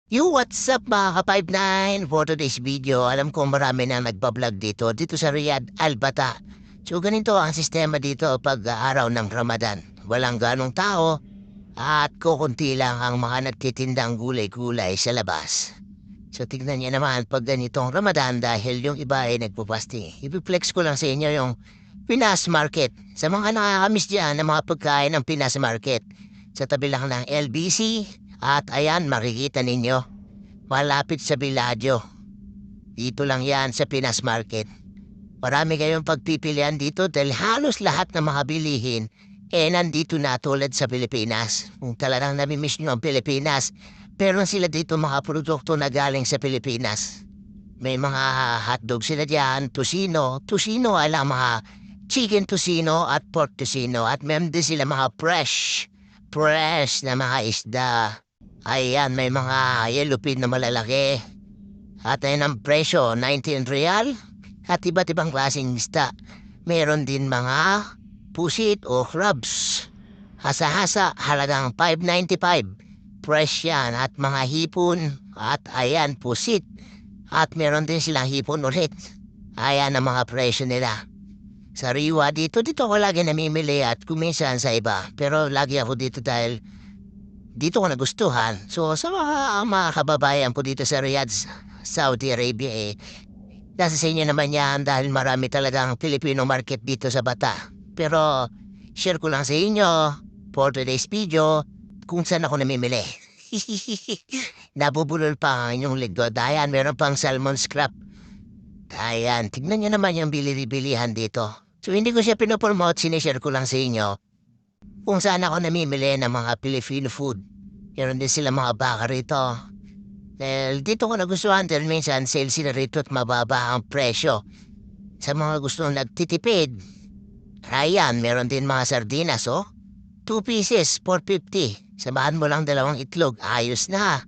What's up mga ka-59? For today's video, alam ko marami na nagbablog dito sa Riyadh, Al-Bata. So ganito ang sistema dito pag araw ng Ramadan. Walang ganong tao at kukunti lang ang mga nagtitindang gulay-gulay sa labas. So tignan niyo naman pag ganitong Ramadan dahil yung iba ay nagpupasti. Ipiplex ko lang sa inyo yung Pinas Market. Sa mga nakakamiss dyan ng mga pagkain ng Pinas Market. Sa tabi lang ng LBC at ayan makikita ninyo. Malapit sa Villaggio. Dito lang yan sa Pinas Market. Marami kayong pagpipilian dito dahil halos lahat ng mga bilihin nandito na tulad sa Pilipinas. Kung talagang namimiss nyo ang Pilipinas, pero sila dito mga produkto na galing sa Pilipinas. May mga hotdog sila dyan, Tocino ay lang mga chicken tocino at pork tocino at meron din sila mga fresh na mga isda. Ayan, may mga yellowfin na malalaki. At ayun ang presyo, 19 real. At iba't ibang klaseng isda. Meron din mga pusit o crabs. Hasa-hasa, halagang 5.95. Fresh yan at mga hipon. At ayan, pusit. At meron din silang hipon ulit. Ayan ang mga presyo nila. Sariwa dito ako lagi namimili at kuminsan sa iba. Pero lagi ako dito dahil dito ko nagustuhan. So sa mga kababayan po dito sa Riyadh, Saudi Arabia nasa sa inyo naman yan dahil marami talagang Filipino market dito sa Bata. Pero share ko lang sa inyo for today's video kung saan ako namimili. Nabubulol pa ang inyong likod. Ayan, meron pang salmon scrap. Ayan, tignan nyo naman yung bilihan dito. So hindi ko siya pinopromote, sinishare ko lang sa inyo kung saan ako namimili ng mga Filipino food. Meron din sila mga baka rito. Dahil dito ko nagustuhan dahil minsan sale sila rito at mababa ang presyo. Sa mga gustong nagtitipid, ayan, meron din mga sardinas, 2 pieces, 4.50. Samahan mo lang 2 itlog, ayos na.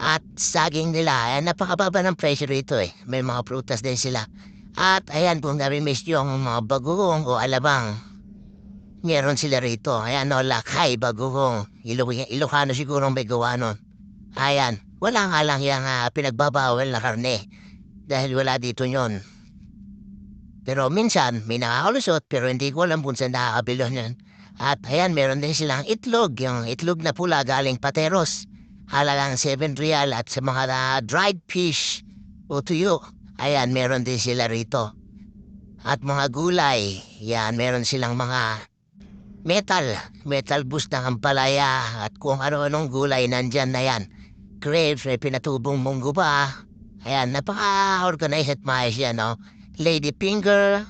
At saging nila, napakababa ng presyo rito May mga prutas din sila. At ayan, kung nami-miss yung mga bagoong o alabang, meron sila rito. Ayan, lakay, bagoong. Ilocano siguro may gawa nun. Ayan, wala nga lang yung pinagbabawal na karne. Dahil wala dito yon. Pero minsan, may nakakalusot pero hindi ko alam kung saan nakakabilo yan. At ayan, meron din silang itlog. Yung itlog na pula galing Pateros. Halagang 7 real at sa mga dried fish o tuyo. Ayan, meron din sila rito. At mga gulay, yan, meron silang mga metal boost ng ampalaya at kung ano-anong gulay nandyan na yan. Grapes, may pinatubong munggo pa. Ayan, napaka-organized at maayos yan, Lady finger,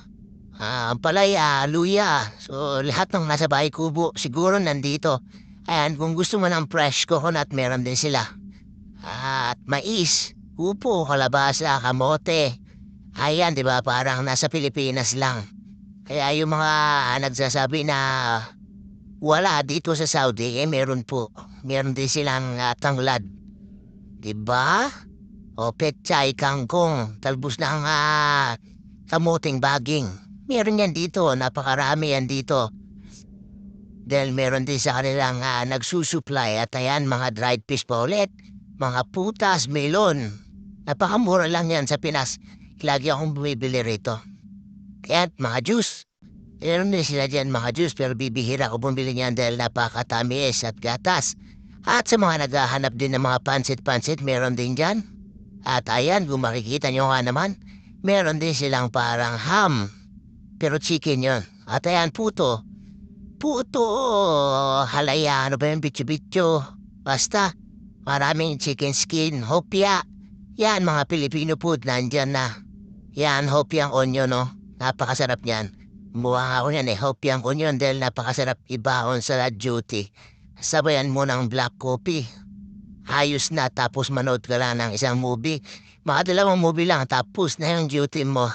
ampalaya, luya. So, lahat ng nasa bahay kubo, siguro nandito. Ayan, kung gusto mo ng fresh coconut, meron din sila. At mais, upo, kalabasa, kamote. Ayan, di ba, parang nasa Pilipinas lang. Kaya yung mga nagsasabi na wala dito sa Saudi, meron po. Meron din silang tanglad. Diba? O pechay, kangkong, talbos ng kamuting baging. Meron yan dito, napakarami yan dito. Dahil meron din sa kanilang nagsusupply at ayan, mga dried fish pa ulit. Mga putas, melon. Napakamura lang yan sa Pinas. Lagi akong bumibili rito. Kaya mga juice. Meron din sila dyan mga juice pero bibihira ako bumili niyan dahil napakatamis at gatas. At sa mga naghahanap din ng mga pansit-pansit, meron din dyan. At ayan, kung makikita nyo nga naman, meron din silang parang ham. Pero chicken yon. At ayan, puto, halaya, ano ba yung bityo-bityo. Basta, maraming chicken skin, hopya. Yan, mga Filipino food, nandyan na. Yan, hopyang onion, Napakasarap niyan. Muha ako yan hopyang onion dahil napakasarap ibaon sa duty. Sabayan mo ng black coffee. Ayos na, tapos manood ka lang ng isang movie. Mga 2 movie lang, tapos na yung duty mo.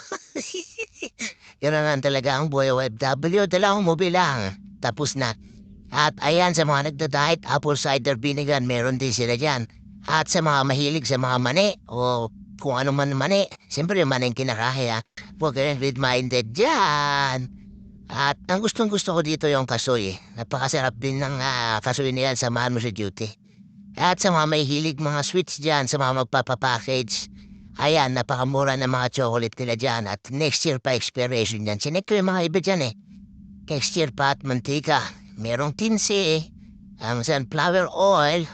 Yun na nga talaga ang buhay OFW, 2 movie lang. Tapos na. At ayan, sa mga nagda-diet, apple cider vinegar, meron din sila dyan. At sa mga mahilig sa mga mani, o kung ano man mani, siyempre yung mani kinakaya. Huwag kayong red-minded dyan. At ang gustong-gusto ko dito yung kasoy. Napakasarap din ng kasoy niyan, samahan mo sa duty. At sa mga may hilig mga sweets dyan, sa mga magpapapackage, ayan, napakamura ng mga chocolate nila dyan at next year pa expiration yan. Sinek ko yung mga iba dyan eh. Next year pa at mantika. Merong tinsi, ang sunflower oil.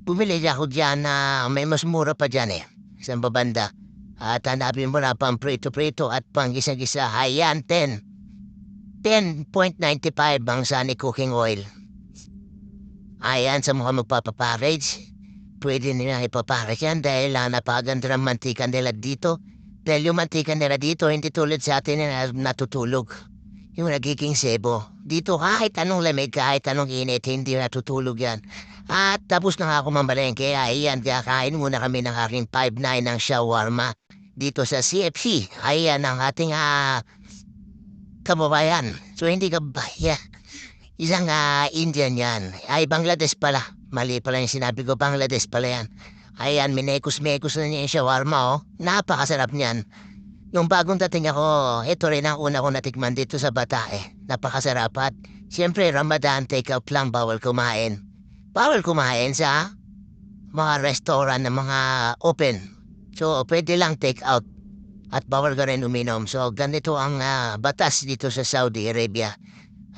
Bumili ako dyan na may mas mura pa dyan eh. Sa babanda. At hanapin mo na pang prito-prito at pang gisa-gisa. Ayan, 10.95 ang Sunny Cooking Oil. Ayan, sa mga magpapapackage. Pwede nila ipapackage yan dahil napaganda ng mantika nila dito. Dahil yung mantika nila dito, hindi tulad sa atin na natutulog. Yung nagiging sebo. Dito kahit anong lamig, kahit anong init, hindi natutulog yan. At tapos na nga ako mamalengke, ayan, kakain muna kami ng aking 5-9 ng shawarma. Dito sa CFC, ayan ang ating kababayan. So hindi ka ba, isang Indian yan. Ay, Bangladesh pala. Mali pala yung sinabi ko, Bangladesh pala yan. Ayan, minekos-mekos na niya yung shawarma, oh. Napakasarap niyan. Yung bagong dating ako, ito rin ang una ko natikman dito sa Batae. Napakasarap at siyempre Ramadan take-out lang, bawal kumain. Bawal kumain sa mga restaurant na mga open. So, pwede lang take-out at bawal ka rin uminom. So, ganito ang batas dito sa Saudi Arabia.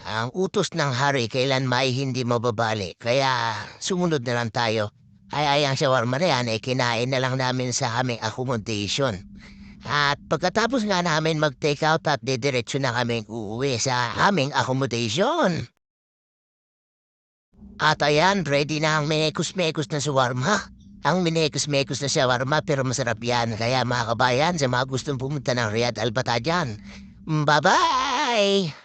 Ang utos ng hari kailan may hindi mababali. Kaya sumunod na lang tayo. Ay ang shawarma na yan, kinain na lang namin sa aming accommodation. At pagkatapos nga namin mag-take out at didiretso na kaming uuwi sa aming accommodation. At ayan, ready na ang mekos-mekos na shawarma. Ang minekos-mekos na shawarma pero masarap yan. Kaya mga kabayan, sa mga gustong pumunta ng Riyadh Al Bataa dyan. Bye-bye!